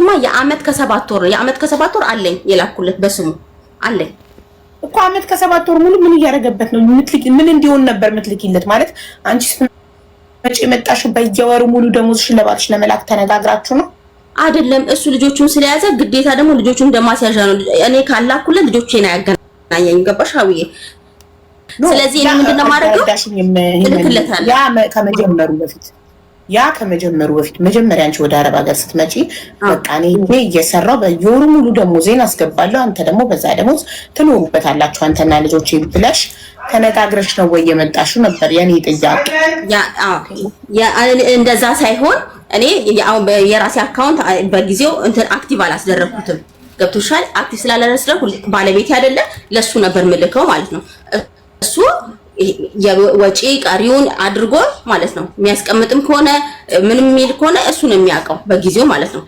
እንትንማ የአመት ከ7 ወር የአመት ከ7 ወር አለኝ የላኩለት በስሙ አለኝ እኮ አመት ከ7 ወር ሙሉ ምን እያደረገበት ነው? ምን እንዲሆን ነበር ምትልኪለት? ማለት አንቺ ስትመጪ የመጣሽው በየወሩ ሙሉ ደሞዝሽን ለባልሽ ለመላክ ተነጋግራችሁ ነው አይደለም? እሱ ልጆቹን ስለያዘ ግዴታ ደግሞ ልጆቹን እንደማስያዣ ነው። እኔ ካላኩለት ልጆቼን አያገናኘኝ። ገባሽ ሀውዬ? ስለዚህ እኔ ምንድነው ማድረገው? እልክለታለሁ ያ ከመጀመሩ በፊት መጀመሪያ አንቺ ወደ አረብ ሀገር ስትመጪ በቃ እኔ እየሰራው በየወሩ ሙሉ ደሞዜን አስገባለሁ፣ አንተ ደግሞ በዛ ደሞዝ ትኖሩበታላችሁ አንተና ልጆቼ ብለሽ ተነጋግረሽ ነው ወይ የመጣሽው ነበር የኔ ጥያቄ። እንደዛ ሳይሆን እኔ የራሴ አካውንት በጊዜው እንትን አክቲቭ አላስደረኩትም። ገብቶሻል? አክቲቭ ስላላደረኩ ባለቤት አይደለ ለሱ ነበር ምልከው ማለት ነው። እሱ የወጪ ቀሪውን አድርጎ ማለት ነው የሚያስቀምጥም ከሆነ ምንም የሚል ከሆነ እሱ ነው የሚያውቀው በጊዜው ማለት ነው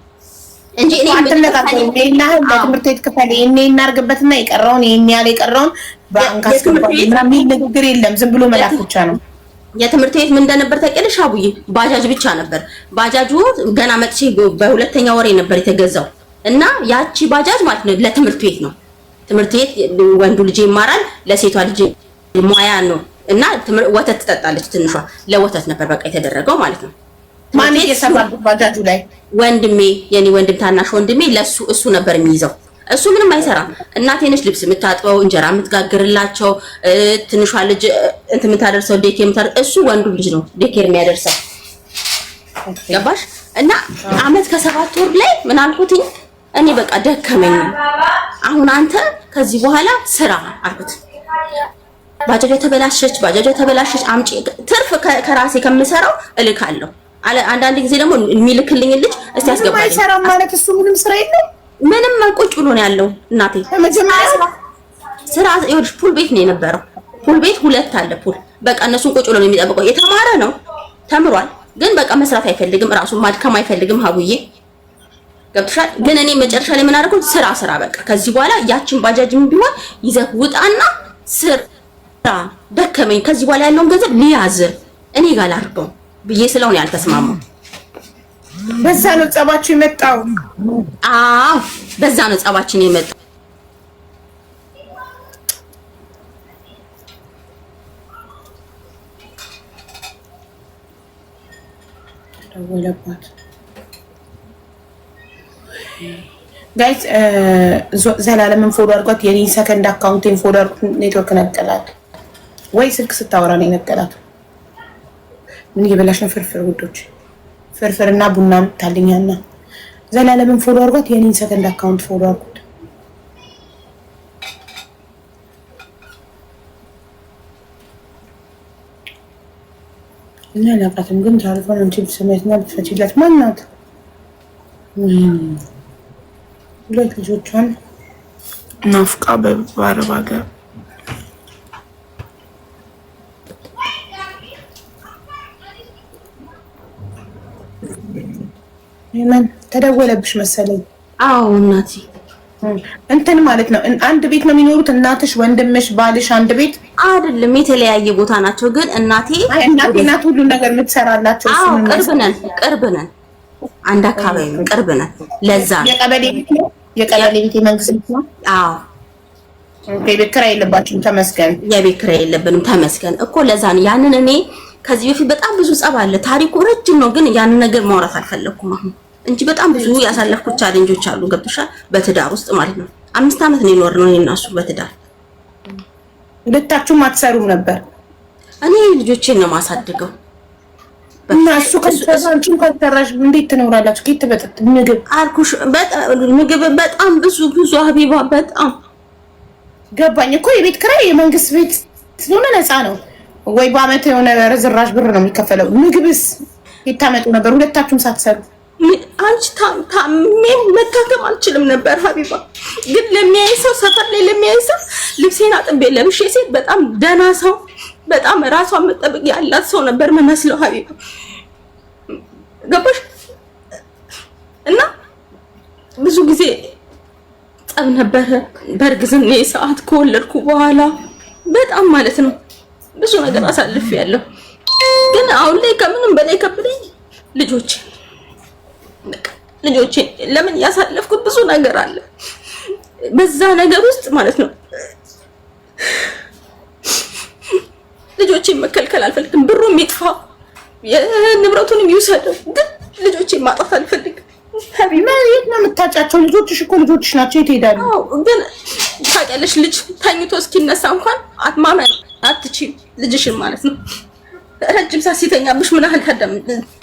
እንጂ እኔ እና ለትምህርት ቤት ክፈል ይሄን እናርግበትና የቀረውን ይሄን ያለ የቀረውን ባንክ አስገባልና ምን ንግግር የለም። ዝም ብሎ መላክ ብቻ ነው። የትምህርት ቤት ምን እንደነበር ታውቂያለሽ አቡዬ? ባጃጅ ብቻ ነበር። ባጃጁ ገና መጥቼ በሁለተኛ ወሬ ነበር የተገዛው እና ያቺ ባጃጅ ማለት ነው ለትምህርት ቤት ነው። ትምህርት ቤት ወንዱ ልጅ ይማራል፣ ለሴቷ ልጅ ሙያ ነው እና ወተት ትጠጣለች። ትንሿ ለወተት ነበር በቃ የተደረገው ማለት ነው። ማን እየሰራል ባጃጁ ላይ? ወንድሜ፣ የኔ ወንድም ታናሽ ወንድሜ ለሱ እሱ ነበር የሚይዘው። እሱ ምንም አይሰራም። እናቴ ነች ልብስ የምታጥበው፣ እንጀራ የምትጋግርላቸው፣ ትንሿ ልጅ እንትን የምታደርሰው ዴኬር የምታደርሰው እሱ ወንዱ ልጅ ነው ዴኬር የሚያደርሰው። ገባሽ? እና አመት ከ7 ወር ላይ ምን አልኩትኝ እኔ በቃ ደከመኝ፣ አሁን አንተ ከዚህ በኋላ ስራ አልኩት። ባጃጅ ተበላሸች አምጪ ትርፍ ከራሴ ከምሰራው እልካለሁ። አንዳንድ ጊዜ ደግሞ የሚልክልኝ ልጅ እስቲ ያስገባልኝ። አይሰራም ማለት እሱ ምንም ስራ የለም። ምንም ቁጭ ብሎ ነው ያለው። እናቴ ስራ ይኸውልሽ ፑል ቤት ነው የነበረው። ፑል ቤት 2 አለ ፑል። በቃ እነሱን ቁጭ ብሎ ነው የሚጠብቀው። የተማረ ነው ተምሯል፣ ግን በቃ መስራት አይፈልግም። ራሱን ማድከም አይፈልግም። ሀቡዬ ገብቶሻል? ግን እኔ መጨረሻ ላይ ምን አደረኩት? ስራ በቃ ከዚህ በኋላ ያችን ባጃጅም ቢሆን ይዘህ ውጣና ስራ ደከመኝ፣ ከዚህ በኋላ ያለውን ገንዘብ ሊያዝ እኔ ጋር ላድርገው ብዬ ስለሆነ ያልተስማማው። በዛ ነው ጸባችሁ የመጣው? አዎ በዛ ነው ጸባችን የመጣው። ደወለባት ጋይስ። ዘላለምን ፎሎ አድርጓት። የኔ ሰከንድ አካውንቴን ፎሎ አድርጓት። ኔትወርክ ነቀላት ወይ ስልክ ስታወራ ነው የነቀላት። ምን እየበላሽ ነው? ፍርፍር ውዶች፣ ፍርፍርና ቡና ታልኛና ዘላለምን ፎሎ አድርጓት። የኔ ሰከንድ አካውንት ፎሎ አድርጓት። እና ለቃተም ግን ታሪፋን እንጂ ስሜትና ብትፈችላት ማናት? ሁለት ልጆቿን ናፍቃ በአረብ ሀገር ምን ተደወለብሽ መሰለኝ? አዎ እናቴ እንትን ማለት ነው። አንድ ቤት ነው የሚኖሩት? እናትሽ፣ ወንድምሽ፣ ባልሽ አንድ ቤት አይደለም፣ የተለያየ ቦታ ናቸው። ግን እናቴ እናት ሁሉ ነገር የምትሰራላቸው እሱ ነው። ቅርብ ነን፣ አንድ አካባቢ ነው፣ ቅርብ ነን። ለዛ የቀበሌ ቤት የመንግስት ቤት ነው። አዎ የቤት ኪራይ የለባችሁም? ተመስገን። የቤት ኪራይ የለብንም፣ ተመስገን እኮ። ለዛ ነው ያንን እኔ ከዚህ በፊት በጣም ብዙ ጸብ አለ። ታሪኩ ረጅም ነው፣ ግን ያንን ነገር ማውራት አልፈለኩም አሁን እንጂ በጣም ብዙ ያሳለፍኩት ቻሌንጆች አሉ። ገብቶሻል? በትዳር ውስጥ ማለት ነው። 5 አመት ነው የኖርነው እኔ እና እሱ በትዳር። ሁለታችሁም አትሰሩም ነበር? እኔ ልጆቼን ነው ማሳድገው እና እሱ ከሰራንቹም ከተራሽ እንዴት ትኖራላችሁ? ከየት በጥጥ ምግብ አልኩሽ። ምግብ በጣም ብዙ ሀቢባ በጣም ገባኝ እኮ። የቤት ኪራይ የመንግስት ቤት ስለሆነ ነፃ ነው ወይ? በአመት የሆነ ርዝራዥ ብር ነው የሚከፈለው። ምግብስ የታመጡ ነበር ሁለታችሁም ሳትሰሩ? አንቺ ታሜም መታከም አልችልም ነበር ሀቢባ። ግን ለሚያይ ሰው ሰፈር ላይ ለሚያይ ሰው ልብሴን አጥቤ ለብሼ ሴት በጣም ደህና ሰው በጣም ራሷን መጠበቅ ያላት ሰው ነበር መስለው ሀቢባ። ገባሽ? እና ብዙ ጊዜ ጸብ ነበረ በእርግዝና ሰዓት ከወለድኩ በኋላ በጣም ማለት ነው ብዙ ነገር አሳልፌያለሁ። ግን አሁን ላይ ከምንም በላይ ከብደኝ ልጆች ልጆቼ ለምን ያሳለፍኩት ብዙ ነገር አለ በዛ ነገር ውስጥ ማለት ነው። ልጆቼ መከልከል አልፈልግም። ብሩም ይጥፋ የንብረቱንም ይውሰደው፣ ግን ልጆቼ ማጣት አልፈልግም። ሀቢባ የት ነው የምታጫቸው? ልጆችሽ እኮ ልጆችሽ ናቸው። የት ሄዳሉ? ግን ታውቂያለሽ ልጅ ተኝቶ እስኪነሳ እንኳን አትማመን አትችይም ልጅሽን ማለት ነው። ረጅም ሰዓት ሲተኛብሽ ምን ያህል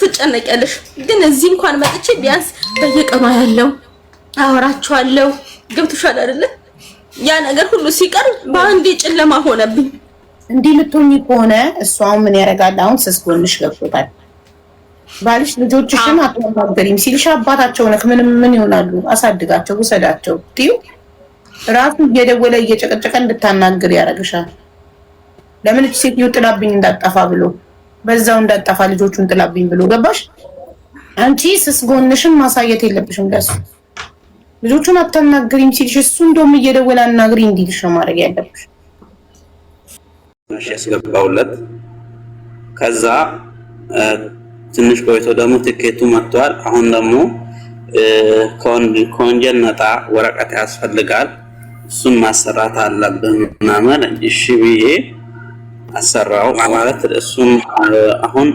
ትጨነቂያለሽ። ግን እዚህ እንኳን መጥቼ ቢያንስ በየቀኑ ያለው አወራቸዋለሁ። ገብቶሻል አይደለ? ያ ነገር ሁሉ ሲቀር በአንዴ ጨለማ ሆነብኝ። እንዲህ ልትሆኚ ከሆነ እሷው ምን ያደርጋል? አሁን ስስ ጎንሽ ገብቶታል። ባልሽ ልጆችሽን አትናገሪም ሲልሽ አባታቸው ነክ ምን ይሆናሉ? አሳድጋቸው፣ ውሰዳቸው ትዩ ራሱ እየደወለ እየጨቀጨቀ እንድታናግር ያደርግሻል። ለምን እቺ ሴትዮ ጥላብኝ እንዳጠፋ ብሎ በዛው እንዳጠፋ ልጆቹን ጥላብኝ ብሎ ገባሽ? አንቺ ስስ ጎንሽን ማሳየት የለብሽም ለሱ። ልጆቹን አታናግሪም ሲልሽ እሱ እንደውም እየደወለ አናግሪ እንዲልሽ ማድረግ ያለብሽ። እሺ ያስገባውለት። ከዛ ትንሽ ቆይቶ ደግሞ ትኬቱ መጥቷል። አሁን ደግሞ ከወንጀል ነፃ ወረቀት ያስፈልጋል፣ እሱን ማሰራት አለብህ ምናምን። እሺ ብዬ አሰራው ማለት እሱን አሁን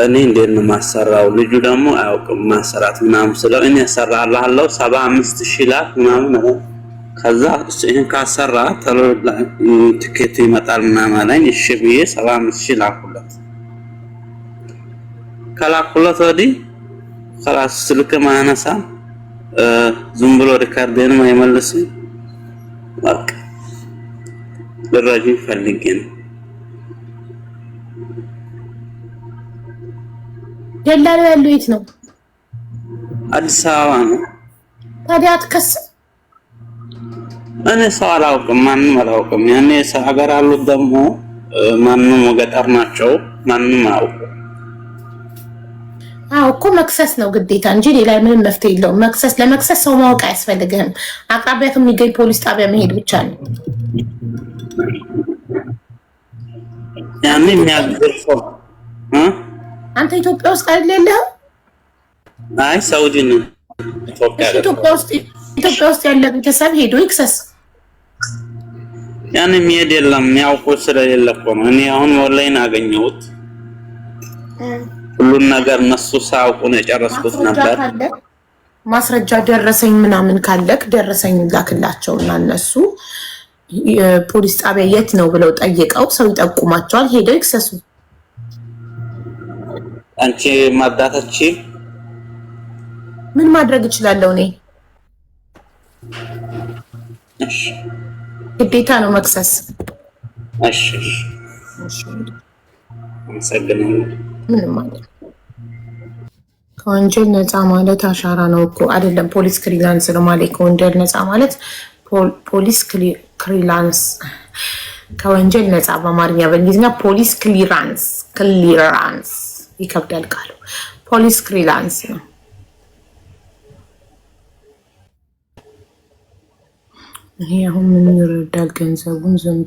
እኔ እንዴት ነው ማሰራው? ልጁ ደግሞ አያውቅም ማሰራት ምናምን ስለው እኔ አሰራልሃለሁ 75,000 ላክ ምናምን። ከዛ ይሄን ካሰራ ትኬቱ ይመጣል ምናምን አለኝ። እሺ ብዬ 75,000 ላኩለት። ከላኩለት ወዲህ خلاص ስልክ ማነሳ ዝም ብሎ ሪካርድንም አይመልስም። በቃ ለራጅ ፈልጌ ነው። ደላላው ያለው የት ነው? አዲስ አበባ ነው። ታዲያ አትከስም? እኔ ሰው አላውቅም፣ ማንም አላውቅም። ያኔ ሰው ሀገር አሉት ደግሞ ማንም ገጠር ናቸው፣ ማንም አያውቅም። አዎ እኮ መክሰስ ነው ግዴታ እንጂ ሌላ ምንም መፍትሄ የለውም። መክሰስ ለመክሰስ ሰው ማወቅ አያስፈልግም። አቅራቢያ ከሚገኝ ፖሊስ ጣቢያ መሄድ ብቻ ነው። ያኔ የሚያግር ሰው አንተ ኢትዮጵያ ውስጥ አይደል ያለኸው? አይ ሳውዲ ነው። ኢትዮጵያ ውስጥ ያለ ቤተሰብ ሄዶ ይክሰስ። ያኔ የሚሄድ የለም፣ የሚያውቁ ስለሌለ እኮ ነው። እኔ አሁን ኦንላይን አገኘሁት ሁሉን ነገር እነሱ ሳያውቁ ነው የጨረስኩት ነበር። ማስረጃ ደረሰኝ ምናምን ካለክ ደረሰኝ ላክላቸውና እነሱ ፖሊስ ጣቢያ የት ነው ብለው ጠይቀው ሰው ይጠቁማቸዋል፣ ሄደው ይክሰሱ። አንቺ ማዳታቺ ምን ማድረግ እችላለሁ እኔ? እሺ ግዴታ ነው መክሰስ። እሺ አመሰግናለሁ። ምን ማለት ከወንጀል ነፃ ማለት አሻራ ነው እኮ አይደለም። ፖሊስ ክሊራንስ ነው ማለት ከወንጀል ነፃ ማለት ፖሊስ ክሊራንስ ከወንጀል ነፃ በአማርኛ በእንግሊዝኛ ፖሊስ ክሊራንስ ይከብዳል ቃሉ። ፖሊስ ክሊራንስ ነው። ይሄ አሁን ምን ይረዳል? ገንዘቡን ዝም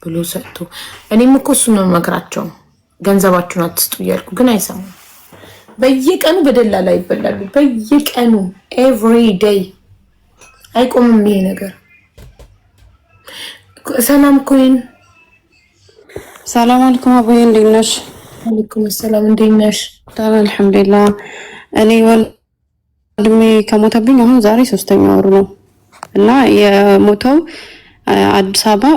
ብሎ ሰጥቶ እኔም እኮ እሱን ነው መክራቸው፣ ገንዘባችሁን አትስጡ እያልኩ ግን አይሰሙም። በየቀኑ በደላላ ይበላሉ። በየቀኑ ኤቭሪ ዴይ አይቆምም ይሄ ነገር። ሰላም ኮይን ሰላም አለይኩም አቦዬ፣ እንዴት ነሽ? አለይኩም ሰላም፣ እንዴት ነሽ? ደህና አልሐምዱሊላህ። እኔ ወንድሜ ከሞተብኝ አሁን ዛሬ 3ኛ ወሩ ነው እና የሞተው አዲስ አበባ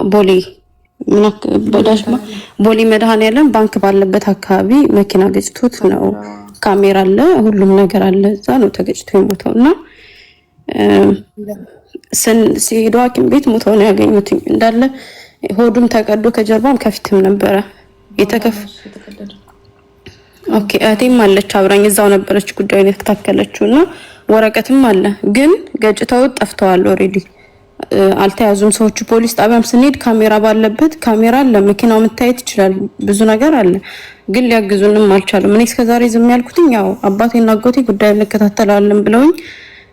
ቦሌ መድኃኔዓለም ባንክ ባለበት አካባቢ መኪና ገጭቶት ነው። ካሜራ አለ፣ ሁሉም ነገር አለ። እዛ ነው ተገጭቶ የሞተው እና ሲሄዱ ሐኪም ቤት ሞተው ነው ያገኙት። እንዳለ ሆዱም ተቀዶ ከጀርባም ከፊትም ነበረ የተከፈ ኦኬ። እህቴም አለች አብራኝ እዛው ነበረች ጉዳዩን የተከታተለችው እና ወረቀትም አለ፣ ግን ገጭተው ጠፍተዋል። ኦሬዲ አልተያዙም ሰዎቹ። ፖሊስ ጣቢያም ስንሄድ ካሜራ ባለበት ካሜራ አለ፣ መኪናው መታየት ይችላል፣ ብዙ ነገር አለ፣ ግን ሊያግዙንም አልቻሉም። እኔ እስከዛሬ ዝም ያልኩትኝ ያው አባቴና አጎቴ ጉዳዩን እንከታተላለን ብለውኝ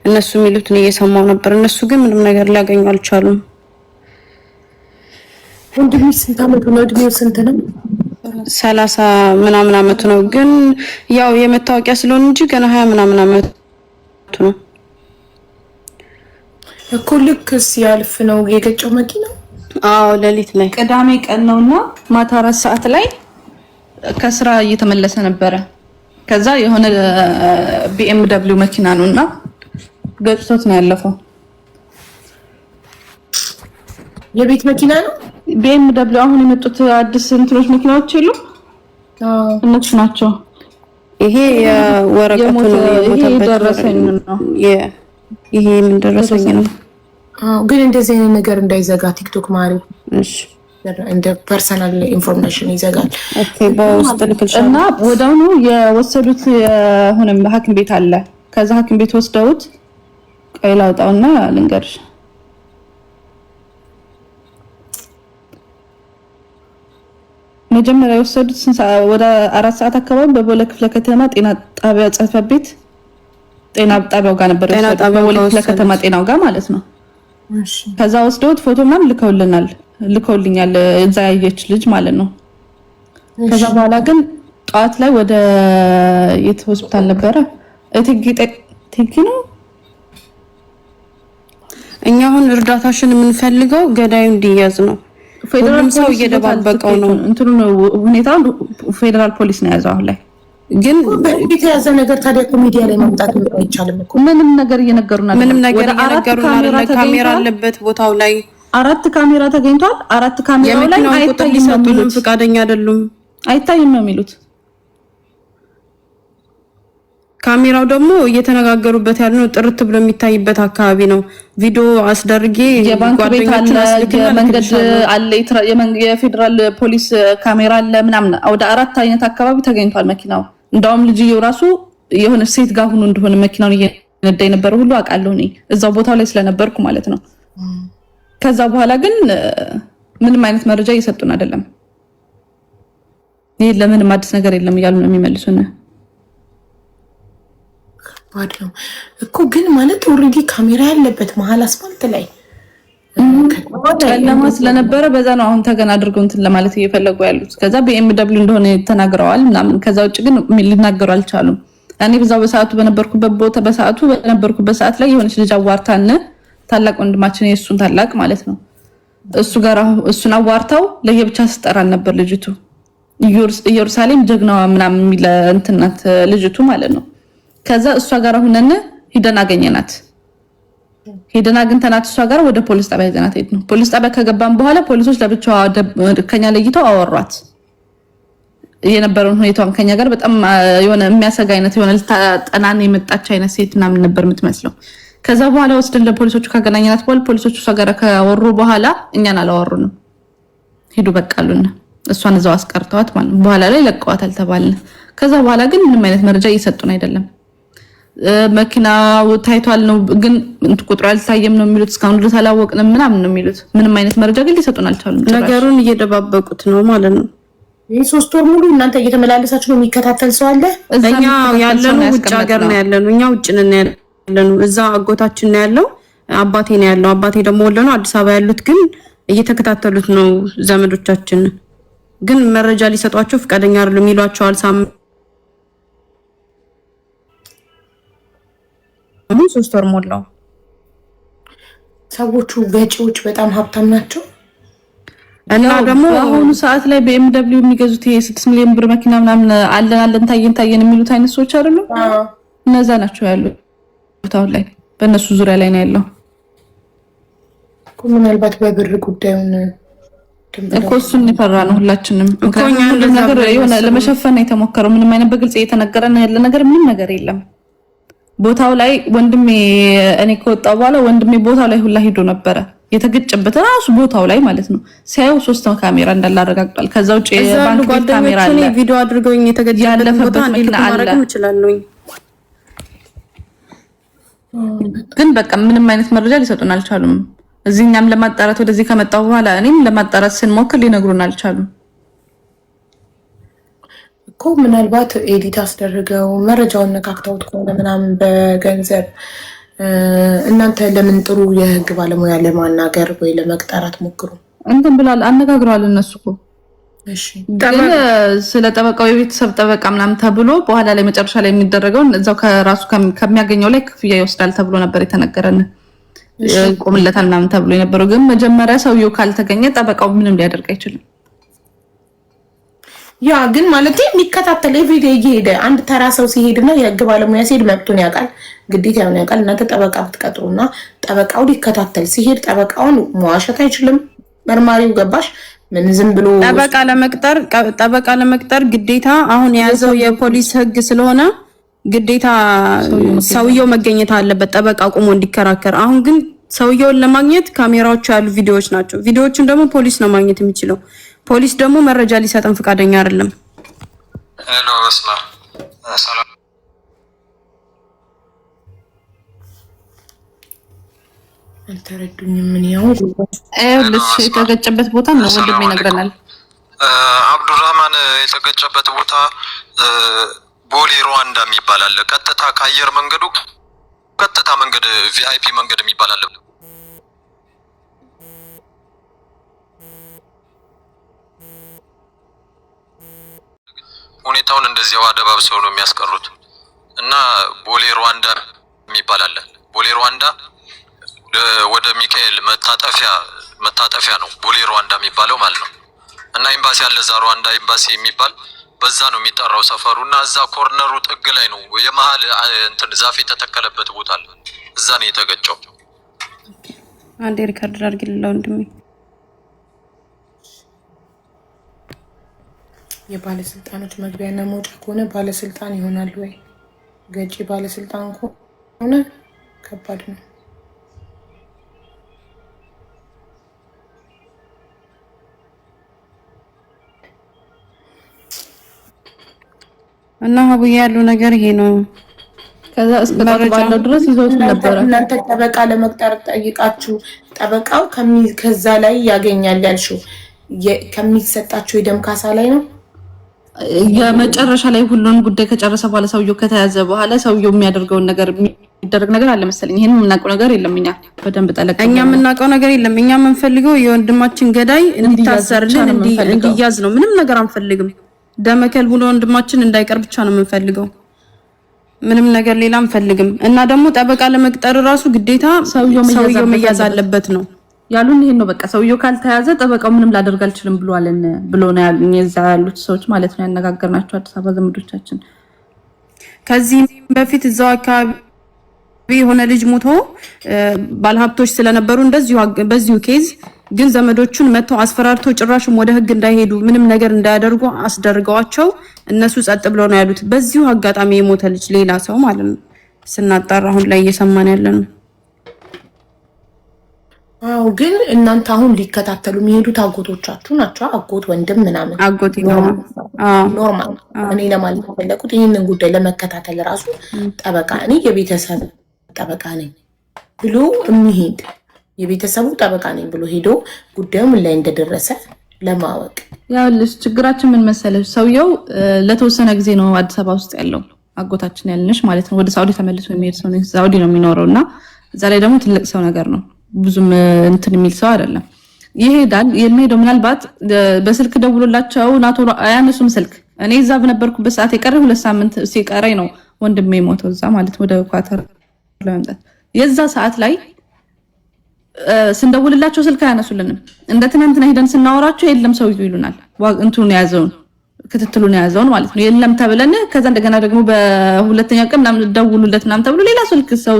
እነሱ የሚሉትን እየሰማው ነበር። እነሱ ግን ምንም ነገር ሊያገኙ አልቻሉም። ወንድምሽ ስንት ዓመቱ ነው? እድሜው ስንት ነው? 30 ምናምን አመቱ ነው። ግን ያው የመታወቂያ ስለሆነ እንጂ ገና 20 ምናምን አመቱ ነው እኮ። ልክ ሲያልፍ ነው የገጨው መኪናው። አዎ ሌሊት ላይ ቅዳሜ ቀን ነውና ማታ 4 ሰዓት ላይ ከስራ እየተመለሰ ነበረ። ከዛ የሆነ BMW መኪና ነውና ገጭቶት ነው ያለፈው። የቤት መኪና ነው BMW። አሁን የመጡት አዲስ እንትኖች መኪናዎች የሉ እነሱ ናቸው። ይሄ የወረቀቱን ይሄ ደረሰኝ ነው። ይሄ ምን ደረሰኝ ነው? ግን እንደዚህ አይነት ነገር እንዳይዘጋ ቲክቶክ ማሪ እሺ እንደ ፐርሰናል ኢንፎርሜሽን ይዘጋል። ኦኬ በውስጥ ልክልሻለሁ። እና ወዳውኑ የወሰዱት የሆነ ሐኪም ቤት አለ። ከዛ ሐኪም ቤት ወስደውት ቆይ ላውጣውና ልንገርሽ። መጀመሪያ የወሰዱት ወደ 4 ሰዓት አካባቢ በቦሌ ክፍለ ከተማ ጤና ጣቢያ ጽሕፈት ቤት ጤና ጣቢያው ጋር ነበር የወሰዱት። በቦሌ ክፍለ ከተማ ጤናው ጋር ማለት ነው። እሺ ከዛ ወስደውት ፎቶ ምናምን ልከውልኛል እዛ ያየች ልጅ ማለት ነው። ከዛ በኋላ ግን ጠዋት ላይ ወደ የት ሆስፒታል ነበረ እቴጌ ነው። እኛ አሁን እርዳታሽን የምንፈልገው ገዳዩ እንዲያዝ ነው። ሁሉም ሰው እየደባበቀው ነው። እንትኑ ነው ሁኔታው። ፌደራል ፖሊስ ነው ያዘው አሁን ላይ። ግን የተያዘ ነገር ታዲያ እኮ ሚዲያ ላይ ማምጣት አይቻልም እኮ። ምንም ነገር እየነገሩናል። ምንም ነገር እየነገሩናል። ካሜራ አለበት ቦታው ላይ 4 ካሜራ ተገኝቷል። 4 ካሜራው ላይ አይታይም ነው የሚሉት። ፈቃደኛ አይደሉም። አይታይም ነው የሚሉት። ካሜራው ደግሞ እየተነጋገሩበት ያለው ጥርት ብሎ የሚታይበት አካባቢ ነው። ቪዲዮ አስደርጌ የባንክ ቤት አለ፣ የመንገድ አለ፣ የፌደራል ፖሊስ ካሜራ አለ ምናምን። ወደ 4 አይነት አካባቢ ተገኝቷል መኪናው። እንዳውም ልጅየው ራሱ የሆነ ሴት ጋር ሆኖ እንደሆነ መኪናውን እየነዳ የነበረው ሁሉ አውቃለሁ እኔ እዛው ቦታው ላይ ስለነበርኩ ማለት ነው። ከዛ በኋላ ግን ምንም አይነት መረጃ እየሰጡን አይደለም። ይሄ ለምንም አዲስ ነገር የለም እያሉ ነው የሚመልሱን እኮ። ግን ማለት ኦሬዲ ካሜራ ያለበት መሀል አስፋልት ላይ ጨለማ ስለነበረ በዛ ነው አሁን ተገና አድርገው እንትን ለማለት እየፈለጉ ያሉት። ከዛ BMW እንደሆነ ተናግረዋል ምናምን። ከዛ ውጭ ግን ሊናገሩ አልቻሉም። እኔ በዛው በነበርኩበት ሰዓት ላይ የሆነች ልጅ አዋርታን ታላቅ ወንድማችን የእሱን ታላቅ ማለት ነው እሱን አዋርታው ለየብቻ ስጠራን ነበር ልጅቱ። ኢየሩሳሌም ጀግናዋ ምናምን የሚል እንትናት ልጅቱ ማለት ነው። ከዛ እሷ ጋር ሆነን ሄደን አገኘናት። ሄደን አግኝተናት እሷ ጋር ወደ ፖሊስ ጣቢያ ይዘናት ሄድን። ፖሊስ ጣቢያ ከገባን በኋላ ፖሊሶች ለብቻዋ ከኛ ለይተው አወሯት። የነበረውን ሁኔታውን ከኛ ጋር በጣም የሆነ የሚያሰጋ አይነት የሆነ ልታጠናን የመጣች አይነት ሴት ምናምን ነበር የምትመስለው። ከዛ በኋላ ወስደን ለፖሊሶቹ ካገናኘናት በኋላ ፖሊሶቹ እሷ ጋር ካወሩ በኋላ እኛን አላወሩንም። ሄዱ በቃሉን። እሷን እዛው አስቀርተዋት ማለት ነው። በኋላ ላይ ለቀዋታል ተባልን። ከዛ በኋላ ግን ምንም አይነት መረጃ እየሰጡን አይደለም። መኪናው ታይቷል ነው ግን ቁጥሩ አልታየም ነው የሚሉት። እስካሁን ድረስ አላወቅንም ምናምን ነው የሚሉት። ምንም አይነት መረጃ ግን ሊሰጡን አልቻሉም። ነገሩን እየደባበቁት ነው ማለት ነው። ይህ 3 ወር ሙሉ እናንተ እየተመላለሳችሁ ነው የሚከታተል ሰው አለ? እኛ ያለነው ውጭ ሀገር ነው ያለነው። እኛ ውጭ ነን ያለነው። እዛ አጎታችን ነው ያለው፣ አባቴ ነው ያለው። አባቴ ደግሞ ወለነው አዲስ አበባ ያሉት ግን እየተከታተሉት ነው ዘመዶቻችን። ግን መረጃ ሊሰጧቸው ፈቃደኛ አይደሉም ይሏቸዋል። ሳምንት 3 ወር ሞላው። ሰዎቹ ገጪዎች በጣም ሀብታም ናቸው። እና ደግሞ አሁኑ ሰዓት ላይ BMW የሚገዙት ይሄ 6 ሚሊዮን ብር መኪና ምናምን አለን ታየን የሚሉት አይነት ሰዎች አይደሉም? እነዛ ናቸው ያሉት ቦታው ላይ። በእነሱ ዙሪያ ላይ ነው ያለው። ምናልባት በብር ጉዳዩን እኮ እሱን የፈራ ነው ሁላችንም። ምክንያቱም ነገር የሆነ ለመሸፈን የተሞከረው ምንም አይነት በግልጽ እየተነገረን ያለ ነገር ምንም ነገር የለም። ቦታው ላይ ወንድሜ እኔ ከወጣው በኋላ ወንድሜ ቦታው ላይ ሁላ ሄዶ ነበረ። የተገጨበት ራሱ ቦታው ላይ ማለት ነው። ሲያዩ 3 ካሜራ እንዳለ አረጋግጧል። ከዛ ውጪ የባንክ ቤት ካሜራ አለ። ቪዲዮ አድርገውኝ የተገጨበት ቦታ እንዴት ማድረግ ይችላልኝ? ግን በቃ ምንም አይነት መረጃ ሊሰጡን አልቻሉም። እዚህኛም ለማጣራት ወደዚህ ከመጣው በኋላ እኔም ለማጣራት ስንሞክር ሊነግሩን አልቻሉም እኮ። ምናልባት ኤዲት አስደርገው መረጃውን ነካክተውት ከሆነ ምናምን በገንዘብ እናንተ ለምን ጥሩ የህግ ባለሙያ ለማናገር ወይ ለመቅጠር አትሞክሩ? እንትን ብላል አነጋግረዋል። እነሱ እኮ እሺ ግን ስለ ጠበቃው የቤተሰብ ጠበቃ ምናምን ተብሎ በኋላ ላይ መጨረሻ ላይ የሚደረገውን እዛው ከራሱ ከሚያገኘው ላይ ክፍያ ይወስዳል ተብሎ ነበር የተነገረን። ቆምለታል ምናምን ተብሎ የነበረው ግን መጀመሪያ ሰውየው ካልተገኘ ጠበቃው ምንም ሊያደርግ አይችልም። ያ ግን ማለት የሚከታተል ኤቭሪዴይ እየሄደ አንድ ተራ ሰው ሲሄድና የህግ ባለሙያ ሲሄድ መብቱን ያውቃል፣ ግዴታውን ያውቃል። እናንተ ጠበቃ ብትቀጥሩና ጠበቃው ሊከታተል ሲሄድ ጠበቃውን መዋሸት አይችልም መርማሪው። ገባሽ? ምን ዝም ብሎ ጠበቃ ለመቅጠር ግዴታ አሁን የያዘው የፖሊስ ህግ ስለሆነ ግዴታ ሰውየው መገኘት አለበት ጠበቃ ቆሞ እንዲከራከር። አሁን ግን ሰውየውን ለማግኘት ካሜራዎች ያሉ ቪዲዮዎች ናቸው። ቪዲዮዎችን ደግሞ ፖሊስ ነው ማግኘት የሚችለው። ፖሊስ ደግሞ መረጃ ሊሰጠን ፈቃደኛ አይደለም። ሄሎ ሰላም አልተረዱኝም። ምን ያው ልጅ የተገጨበት ቦታ ነው ወንድም ይነግረናል። አብዱራህማን የተገጨበት ቦታ ቦሌ ሩዋንዳ የሚባል አለ። ቀጥታ ከአየር መንገዱ ቀጥታ መንገድ ቪአይፒ መንገድ የሚባል አለ። ሁኔታውን እንደዚያው አደባብሰው ነው የሚያስቀሩት እና ቦሌ ሩዋንዳ የሚባል አለ። ቦሌ ሩዋንዳ ወደ ሚካኤል መታጠፊያ ነው ቦሌ ሩዋንዳ የሚባለው ማለት ነው። እና ኤምባሲ አለ እዛ ሩዋንዳ ኤምባሲ የሚባል በዛ ነው የሚጠራው ሰፈሩ። እና እዛ ኮርነሩ ጥግ ላይ ነው የመሀል እንትን ዛፍ የተተከለበት ቦታ አለ። እዛ ነው የተገጨው። አንዴ ሪካርድ አድርግልኝ ወንድሜ። የባለስልጣኖች መግቢያና መውጫ ከሆነ ባለስልጣን ይሆናል ወይ? ገጪ ባለስልጣን ከሆነ ከባድ ነው። እና ሀቡዬ ያለው ነገር ይሄ ነው። ከዛ እስከ ባለው ድረስ ይዞት ነበር። እናንተ ጠበቃ ለመቅጠር ጠይቃችሁ ጠበቃው ከዛ ላይ ያገኛል ያልሽው ከሚሰጣችሁ የደም ካሳ ላይ ነው። የመጨረሻ ላይ ሁሉን ጉዳይ ከጨረሰ በኋላ ሰውየው ከተያዘ በኋላ ሰውየው የሚያደርገውን ነገር የሚደረግ ነገር አለ መሰለኝ። ይሄን የምናውቀው ነገር የለም። እኛ በደንብ ጠለቀ እኛ የምናውቀው ነገር የለም። እኛ የምንፈልገው የወንድማችን ገዳይ እንዲታሰርልን እንዲያዝ ነው። ምንም ነገር አንፈልግም። ደመከል ብሎ ወንድማችን እንዳይቀር ብቻ ነው የምንፈልገው። ምንም ነገር ሌላ አንፈልግም። እና ደግሞ ጠበቃ ለመቅጠር ራሱ ግዴታ ሰውየው መያዝ አለበት ነው ያሉን። ይሄን ነው በቃ። ሰውየው ካልተያዘ ጠበቃው ምንም ላደርግ አልችልም ብሎ ነው ያሉን የዛ ያሉት ሰዎች ማለት ነው ያነጋገርናቸው አዲስ አበባ ዘመዶቻችን። ከዚህ በፊት እዛው አካባቢ የሆነ ልጅ ሞቶ ባለሀብቶች ስለነበሩ በዚሁ ኬዝ ግን ዘመዶቹን መተው አስፈራርተው ጭራሽም ወደ ህግ እንዳይሄዱ ምንም ነገር እንዳያደርጉ አስደርገዋቸው እነሱ ጸጥ ብለው ነው ያሉት። በዚሁ አጋጣሚ የሞተ ልጅ ሌላ ሰው ማለት ነው ስናጣራ አሁን ላይ እየሰማን ያለነው። አው ግን እናንተ አሁን ሊከታተሉ የሚሄዱት አጎቶቻችሁ ናቸው። አጎት ወንድም ምናምን አጎት ኖርማል። እኔ ለማለት ፈለኩት ይሄንን ጉዳይ ለመከታተል ራሱ ጠበቃ እኔ የቤተሰብ ጠበቃ ነኝ ብሎ የሚሄድ የቤተሰቡ ጠበቃ ነኝ ብሎ ሄዶ ጉዳዩ ምን ላይ እንደደረሰ ለማወቅ ያው ችግራችን ምን መሰለሽ፣ ሰውየው ለተወሰነ ጊዜ ነው አዲስ አበባ ውስጥ ያለው አጎታችን ያልነሽ ማለት ነው። ወደ ሳውዲ ተመልሶ የሚሄድ ሰው ነው። ሳውዲ ነው የሚኖረውና እዛ ላይ ደግሞ ትልቅ ሰው ነገር ነው። ብዙም እንትን የሚል ሰው አይደለም። ይሄዳል። የሚሄደው ምናልባት በስልክ ደውሎላቸው ናቶ አያነሱም ስልክ። እኔ እዛ በነበርኩበት ሰዓት የቀረ 2 ሳምንት ሲቀረኝ ነው ወንድሜ ሞተው እዛ ማለት ወደ ኳተር ለመምጣት የዛ ሰዓት ላይ ስንደውልላቸው ስልክ አያነሱልንም። እንደ ትናንትና ሄደን ስናወራቸው የለም ሰውዬው ይሉናል። እንትኑን ያዘውን ክትትሉን ያዘውን ማለት ነው የለም ተብለን ከዛ እንደገና ደግሞ በሁለተኛው ቀን ምናምን ደውሉለት ምናምን ተብሎ ሌላ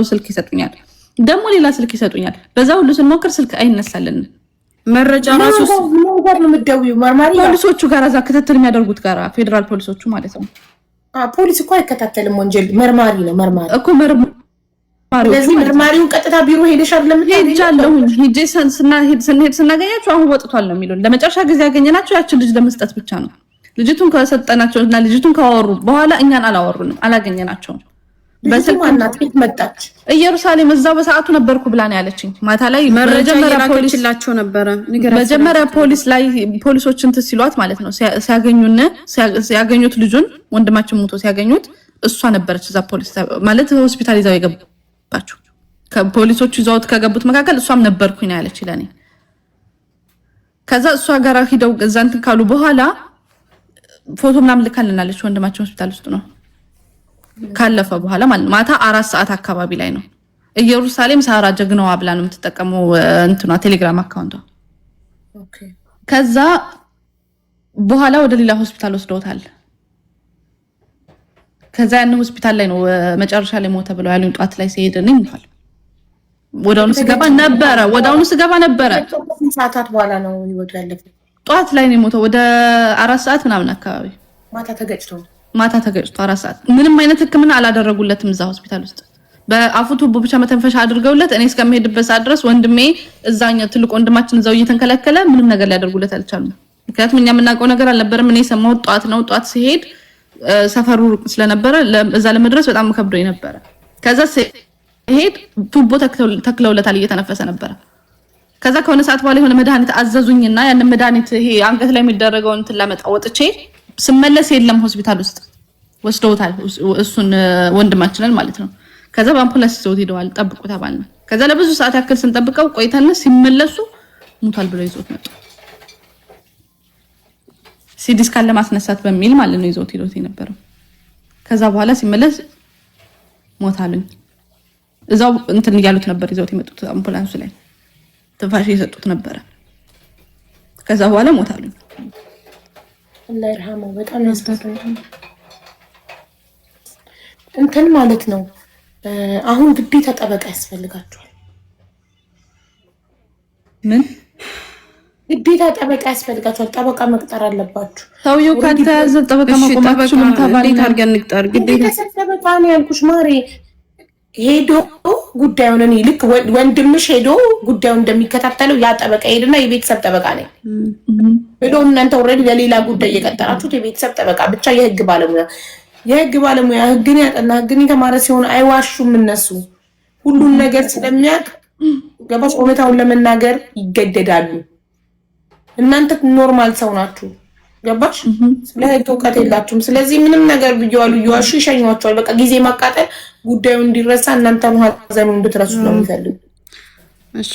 ስልክ ይሰጡኛል። ደግሞ ሌላ ስልክ ይሰጡኛል። በዛ ሁሉ ስንሞክር ስልክ አይነሳልን። መረጃ ራሱ ጋር ነው የምትደውይው መርማሪ ፖሊሶቹ ጋር እዛ ክትትል የሚያደርጉት ጋር ፌደራል ፖሊሶቹ ማለት ነው። ፖሊስ እኮ አይከታተልም ወንጀል መርማሪ ነው እኮ ስለዚህ መርማሪውን ቀጥታ ቢሮ ሄደሽ አይደለም ሄጃለሁ። ሄጄ ስንሄድ ስናገኛቸው አሁን ወጥቷል ነው የሚሉን። ለመጨረሻ ጊዜ ያገኘናቸው ያችን ልጅ ለመስጠት ብቻ ነው። ልጅቱን ከሰጠናቸው እና ልጅቱን ካወሩ በኋላ እኛን አላወሩንም፣ አላገኘናቸውም። በስልክ ማናት ቤት መጣች። ኢየሩሳሌም እዛው በሰዓቱ ነበርኩ ብላ ነው ያለችኝ። ማታ ላይ መጀመሪያ ፖሊስላቸው ነበረ። መጀመሪያ ፖሊስ ላይ ፖሊሶችን ትሲሏት ማለት ነው ሲያገኙት ልጁን ወንድማችን ሞቶ ሲያገኙት እሷ ነበረች እዛ ፖሊስ ማለት ሆስፒታል ይዛው የገባችው። ከፖሊሶቹ ይዘውት ከገቡት መካከል እሷም ነበርኩኝ ነው ያለች ለኔ። ከዛ እሷ ጋር ሄደው እዛ እንትን ካሉ በኋላ ፎቶ ምናምን ልካልናለች። ወንድማችን ሆስፒታል ውስጥ ነው ካለፈ በኋላ ማለት ማታ 4 ሰዓት አካባቢ ላይ ነው። ኢየሩሳሌም ሳራ ጀግናዋ ብላ ነው የምትጠቀመው እንትኗ ቴሌግራም አካውንቷ። ኦኬ ከዛ በኋላ ወደ ሌላ ሆስፒታል ወስደውታል። ከዛ ያን ሆስፒታል ላይ ነው መጨረሻ ላይ ሞተ ብለው ያሉኝ። ጧት ላይ ሲሄድ ነው ይሞታል። ወዳውኑ ስገባ ነበረ ሰዓታት በኋላ ነው ይወጡ ያለፈው። ጧት ላይ ነው የሞተው ወደ 4 ሰዓት ምናምን አካባቢ ማታ ተገጭቶ 4 ሰዓት። ምንም አይነት ሕክምና አላደረጉለትም እዛ ሆስፒታል ውስጥ። በአፉ ቱቦ ብቻ መተንፈሻ አድርገውለት እኔ እስከምሄድበት ሰዓት ድረስ ወንድሜ እዛኛው ትልቅ ወንድማችን እዛው እየተንከለከለ ምንም ነገር ሊያደርጉለት አልቻሉም። ምክንያቱም እኛ የምናውቀው ነገር አልነበረም። እኔ የሰማሁት ጧት ነው። ጧት ሲሄድ ሰፈሩ ስለነበረ እዛ ለመድረስ በጣም ከብዶኝ ነበረ። ከዛ ሲሄድ ቱቦ ተክለውለታል እየተነፈሰ ነበረ። ከዛ ከሆነ ሰዓት በኋላ የሆነ መድኃኒት አዘዙኝና ያን መድኃኒት ይሄ አንገት ላይ የሚደረገውን እንትን ላመጣ ወጥቼ ስመለስ የለም ሆስፒታል ውስጥ ወስደውታል። እሱን ወንድማችንን ማለት ነው። ከዛ በአምቡላንስ ይዘውት ሄደዋል። ጠብቁ ተባልን። ከዛ ለብዙ ሰዓት ያክል ስንጠብቀው ቆይተን ሲመለሱ ሙታል ብለው ይዘውት መጡ። ሲዲ ስካን ለማስነሳት በሚል ማለት ነው ይዘውት ሄደውት የነበረው። ከዛ በኋላ ሲመለስ ሞታሉኝ። እዛው እንትን እያሉት ነበር ይዘውት የመጡት አምቡላንሱ ላይ ትንፋሽ እየሰጡት ነበረ። ከዛ በኋላ ሞታሉኝ። አላህ ይርሐመው። በጣም ያስታውሳል እንትን ማለት ነው። አሁን ግዴታ ጠበቃ ያስፈልጋቸዋል። ምን ግዴታ ጠበቃ ያስፈልጋቸዋል። ጠበቃ መቅጠር አለባችሁ። ሰውየው ካልተያዘ ጠበቃ ማቆማችሁ ምን ተባለ? ታርገን ንቅጠር ግዴታ ጠበቃ ነው ያልኩሽ ማሬ። ሄዶ ጉዳዩን እኔ ልክ ወንድምሽ ሄዶ ጉዳዩን እንደሚከታተለው ያ ጠበቃ ሄድና የቤተሰብ ጠበቃ ነኝ ብሎ እናንተ ኦልሬዲ ለሌላ ጉዳይ እየቀጠራችሁት የቤተሰብ ጠበቃ ብቻ የህግ ባለሙያ ህግን ያጠና ህግን የተማረ ሲሆን አይዋሹም። እነሱ ሁሉን ነገር ስለሚያውቅ ገባሽ? እውነታውን ለመናገር ይገደዳሉ። እናንተ ኖርማል ሰው ናችሁ። ገባሽ? ለህግ እውቀት የላችሁም። ስለዚህ ምንም ነገር ብየዋሉ እየዋሹ ይሸኟቸዋል። በቃ ጊዜ ማቃጠል፣ ጉዳዩ እንዲረሳ፣ እናንተ ሀዘኑ እንድትረሱ ነው የሚፈልጉ። እሺ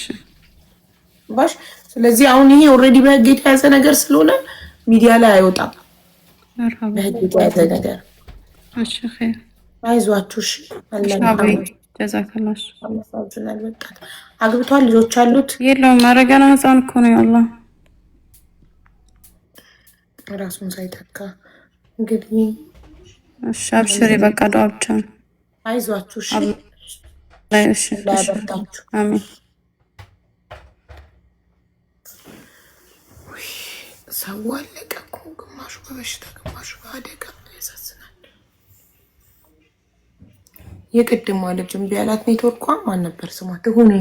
ገባሽ? ስለዚህ አሁን ይሄ ኦልሬዲ በህግ የተያዘ ነገር ስለሆነ ሚዲያ ላይ አይወጣም። በህግ የተያዘ ነገር። እሺ ኸይር አይዟችሁ። እሺ አላህ ጀዛከላህ። አመሰግናለሁ። በጣም አግብቷል? ልጆች አሉት? የለውም። አረጋና ህፃን እኮ ነው ያለው ራሱን ሳይተካ እንግዲህ። እሺ አብሽሪ። በቃ ዱአ ብቻ ነው። አይዟችሁ። እሺ እሺ ላበርታችሁ። አሜን። ሰው አለቀ እኮ። ግማሹ በበሽታ ግማሹ በአደጋ። ያሳዝናል። የቅድሟ ልጅ እምቢ ያላት ኔትወርኳ ማን ነበር ስሟ? ትሁኔ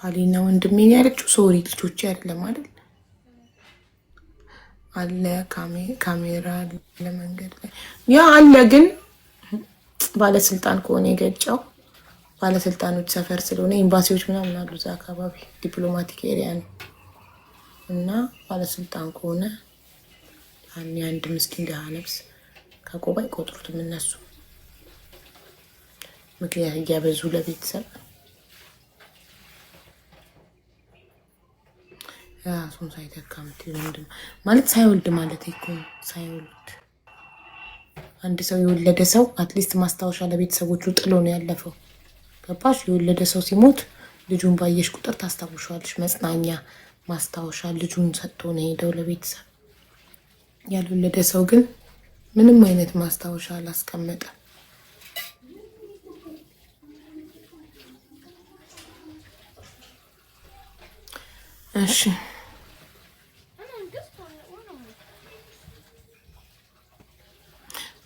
ፓሊና ወንድሜን ያለችው ሶሪ ልጆች አይደለም አይደል? አለ ካሜራ ለመንገድ ላይ ያ አለ። ግን ባለስልጣን ከሆነ የገጨው ባለስልጣኖች ሰፈር ስለሆነ ኤምባሲዎች ምናምን አሉ እዛ አካባቢ ዲፕሎማቲክ ኤሪያ ነው እና ባለስልጣን ከሆነ አንድ ምስኪን ደሃ ነፍስ ከቆባ አይቆጥሩትም እነሱ። ምክንያት እያበዙ ለቤተሰብ ራሱን ሳይተካም ወንድም ማለት ሳይወልድ ማለት እኮ ሳይወልድ አንድ ሰው የወለደ ሰው አትሊስት ማስታወሻ ለቤተሰቦቹ ጥሎ ነው ያለፈው። ገባሽ? የወለደ ሰው ሲሞት ልጁን ባየሽ ቁጥር ታስታውሻለሽ። መጽናኛ ማስታወሻ ልጁን ሰጥቶ ነው ሄደው ለቤተሰብ። ያልወለደ ሰው ግን ምንም አይነት ማስታወሻ አላስቀመጠም። እሺ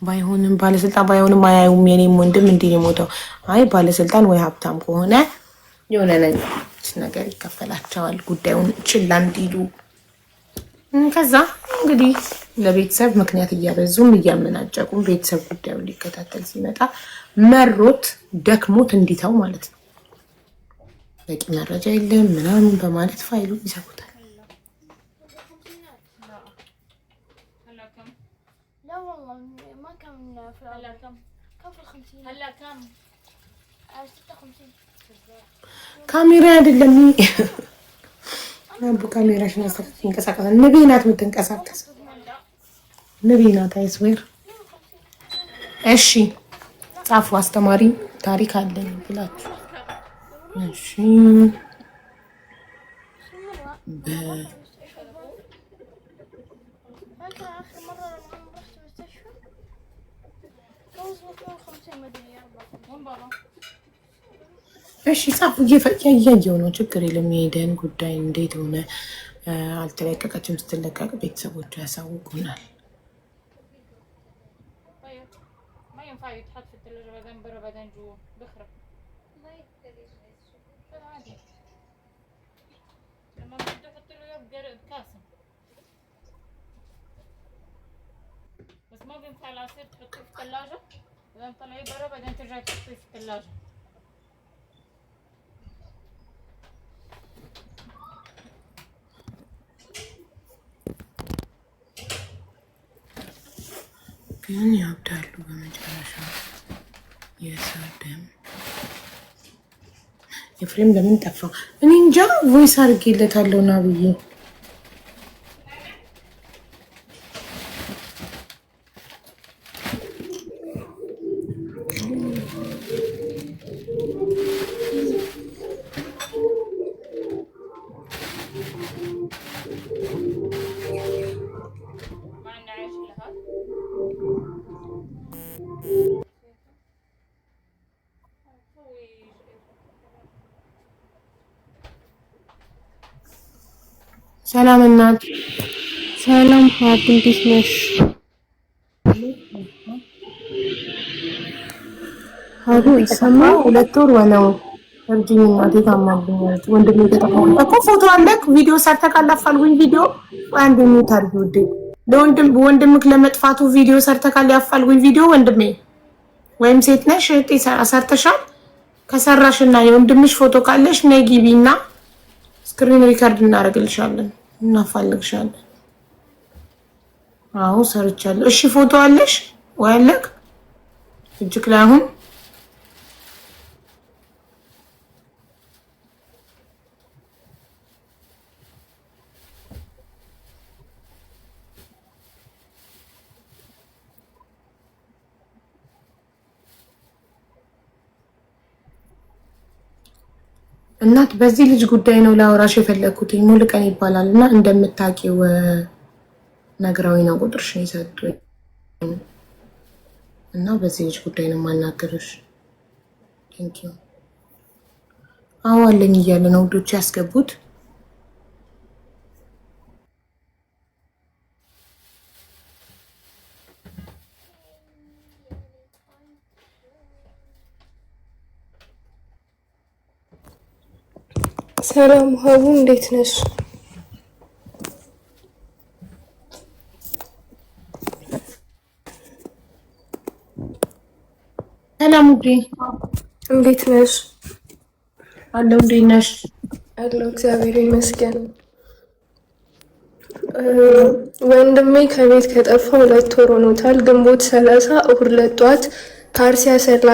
ባይሆንም ባለስልጣን ባይሆንም አያዩም። የኔም ወንድም እንዲህ የሞተው አይ ባለስልጣን ወይ ሀብታም ከሆነ የሆነ ነገር ይከፈላቸዋል ጉዳዩን ችላ እንዲሉ። ከዛ እንግዲህ ለቤተሰብ ምክንያት እያበዙም እያመናጨቁም ቤተሰብ ጉዳዩን ሊከታተል ሲመጣ መሮት ደክሞት እንዲተው ማለት ነው። በቂ መረጃ የለም ምናምን በማለት ፋይሉን ይሰሩታል። ካሜራ አይደለም አቡ ካሜራሽን አስተካክል። እንቀሳቀስ ንቤ ናት የምትንቀሳቀስ ንቤ ናት። አይስዌር እሺ ጻፉ። አስተማሪ ታሪክ አለኝ ብላችሁ እሺ እሺ ጻፉ። እያየሁ ነው። ችግር የለም። የሄደን ጉዳይ እንዴት ሆነ? አልተለቀቀችም። ስትለቀቅ ቤተሰቦቿ ያሳውቁናል። ግን ያብዳሉ። በመጨረሻ የሰው ደም ኤፍሬም ለምን ጠፋ? እኔ እንጃ። ቮይስ አድርጌለታለሁ ና ብዬ ሰላም እናት። ሰላም ሀብ እንዴት ነሽ? ሀቡ ይሰማ 2 ወር ሆነው እርጅኝ እናቴ ታማብኛለች። ወንድሜ ተጠቅሞ እኮ ፎቶ አለክ ቪዲዮ ሰርተህ ካላፋልጉኝ ቪዲዮ አንድ ሚኒት አድርጊ ውዴ። ወንድምክ ለመጥፋቱ ቪዲዮ ሰርተህ ካላፋልጉኝ ቪዲዮ ወንድሜ ወይም ሴት ነሽ እህቴ ሰርተሻል ከሰራሽና የወንድምሽ ፎቶ ካለሽ ነይ ግቢና ስክሪን ሪከርድ እናደርግልሻለን እናፋልግሻለን። አዎ ሰርቻለሁ። እሺ ፎቶ አለሽ ወይ አለክ እጅክ ላይ አሁን? እናት በዚህ ልጅ ጉዳይ ነው ላወራሽ የፈለኩት። ሙሉቀን ይባላልና እንደምታውቂው ነግራዊ ነው ቁጥርሽን የሰጡኝ እና በዚህ ልጅ ጉዳይ ነው የማናገርሽ። ቴንክ ዩ። አዎ አለኝ እያለ ነው ውዶች ያስገቡት። ሰላም ሀቡ እንዴት ነሽ? ሰላም ውዴ እንዴት ነሽ? አለው እንዴት ነሽ? አለው እግዚአብሔር ይመስገን። ወንድሜ ከቤት ከጠፋ 2 ወር ሆኖታል። ግንቦት 30 እሁድ ዕለት ጠዋት ከአርሲ አሰላ